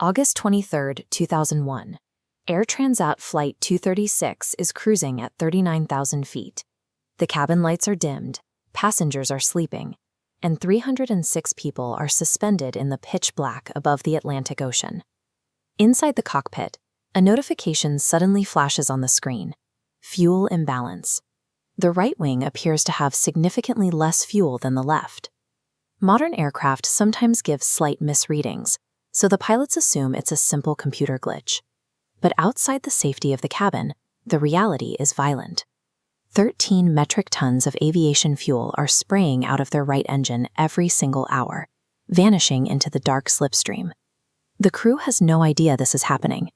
August 23, 2001. Air Transat Flight 236 is cruising at 39,000 feet. The cabin lights are dimmed, passengers are sleeping, and 306 people are suspended in the pitch black above the Atlantic Ocean. Inside the cockpit, a notification suddenly flashes on the screen. Fuel imbalance. The right wing appears to have significantly less fuel than the left. Modern aircraft sometimes give slight misreadings, so the pilots assume it's a simple computer glitch. But outside the safety of the cabin, the reality is violent. 13 metric tons of aviation fuel are spraying out of their right engine every single hour, vanishing into the dark slipstream. The crew has no idea this is happening.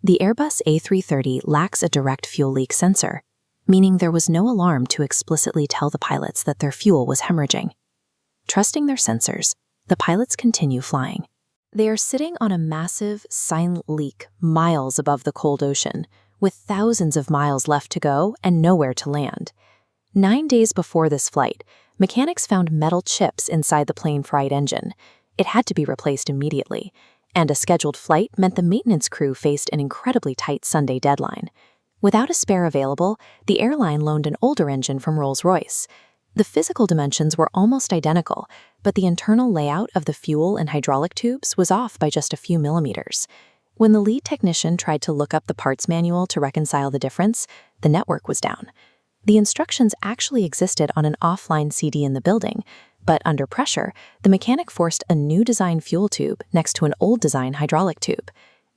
The Airbus A330 lacks a direct fuel leak sensor, meaning there was no alarm to explicitly tell the pilots that their fuel was hemorrhaging. Trusting their sensors, the pilots continue flying. They are sitting on a massive, silent leak miles above the cold ocean, with thousands of miles left to go and nowhere to land. 9 days before this flight, mechanics found metal chips inside the plane's right engine. It had to be replaced immediately, and a scheduled flight meant the maintenance crew faced an incredibly tight Sunday deadline. Without a spare available, the airline loaned an older engine from Rolls-Royce. The physical dimensions were almost identical, but the internal layout of the fuel and hydraulic tubes was off by just a few millimeters. When the lead technician tried to look up the parts manual to reconcile the difference, the network was down. The instructions actually existed on an offline CD in the building, but under pressure, the mechanic forced a new design fuel tube next to an old design hydraulic tube.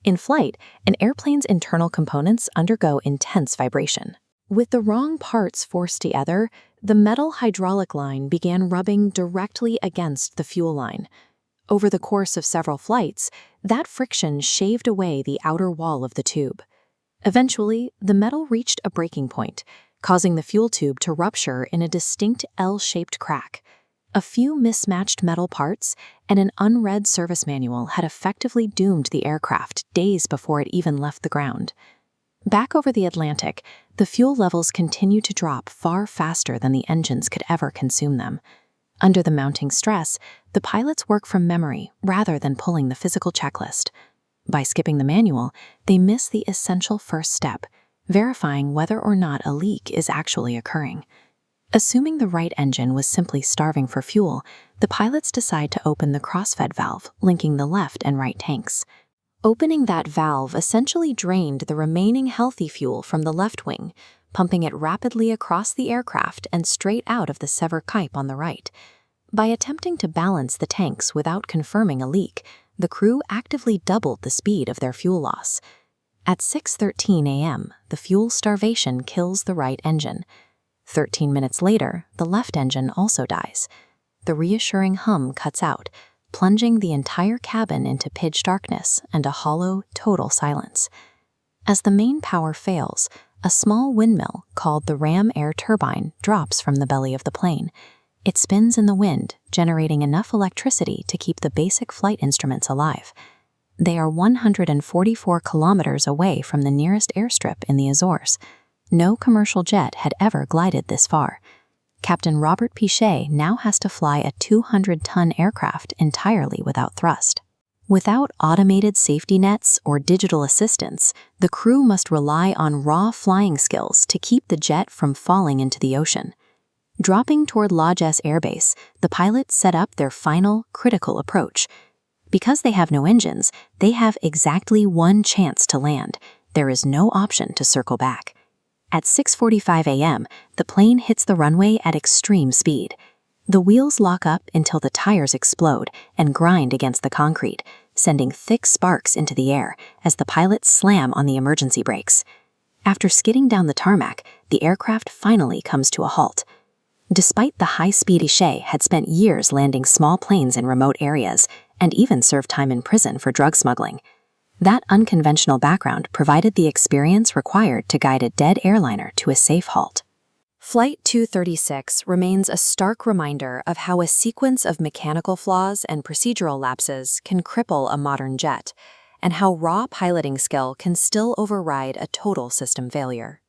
In flight, an airplane's internal components undergo intense vibration. With the wrong parts forced together, the metal hydraulic line began rubbing directly against the fuel line. Over the course of several flights, that friction shaved away the outer wall of the tube. Eventually, the metal reached a breaking point, causing the fuel tube to rupture in a distinct L-shaped crack. A few mismatched metal parts and an unread service manual had effectively doomed the aircraft days before it even left the ground. Back over the Atlantic, the fuel levels continue to drop far faster than the engines could ever consume them. Under the mounting stress, the pilots work from memory rather than pulling the physical checklist. By skipping the manual, they miss the essential first step, verifying whether or not a leak is actually occurring. Assuming the right engine was simply starving for fuel, the pilots decide to open the crossfed valve linking the left and right tanks. Opening that valve essentially drained the remaining healthy fuel from the left wing, pumping it rapidly across the aircraft and straight out of the sever pipe on the right. By attempting to balance the tanks without confirming a leak, the crew actively doubled the speed of their fuel loss. At 6:13 a.m., the fuel starvation kills the right engine. 13 minutes later, the left engine also dies. The reassuring hum cuts out, plunging the entire cabin into pitch darkness and a hollow, total silence. As the main power fails, a small windmill called the ram air turbine drops from the belly of the plane. It spins in the wind, generating enough electricity to keep the basic flight instruments alive. They are 144 kilometers away from the nearest airstrip in the Azores. No commercial jet had ever glided this far. Captain Robert Piché now has to fly a 200-ton aircraft entirely without thrust. Without automated safety nets or digital assistance, the crew must rely on raw flying skills to keep the jet from falling into the ocean. Dropping toward Lodge S Air Base, the pilots set up their final, critical approach. Because they have no engines, they have exactly one chance to land. There is no option to circle back. At 6:45 a.m., the plane hits the runway at extreme speed. The wheels lock up until the tires explode and grind against the concrete, sending thick sparks into the air as the pilots slam on the emergency brakes. After skidding down the tarmac, the aircraft finally comes to a halt. Despite the high-speed, Piché had spent years landing small planes in remote areas and even served time in prison for drug smuggling. That unconventional background provided the experience required to guide a dead airliner to a safe halt. Flight 236 remains a stark reminder of how a sequence of mechanical flaws and procedural lapses can cripple a modern jet, and how raw piloting skill can still override a total system failure.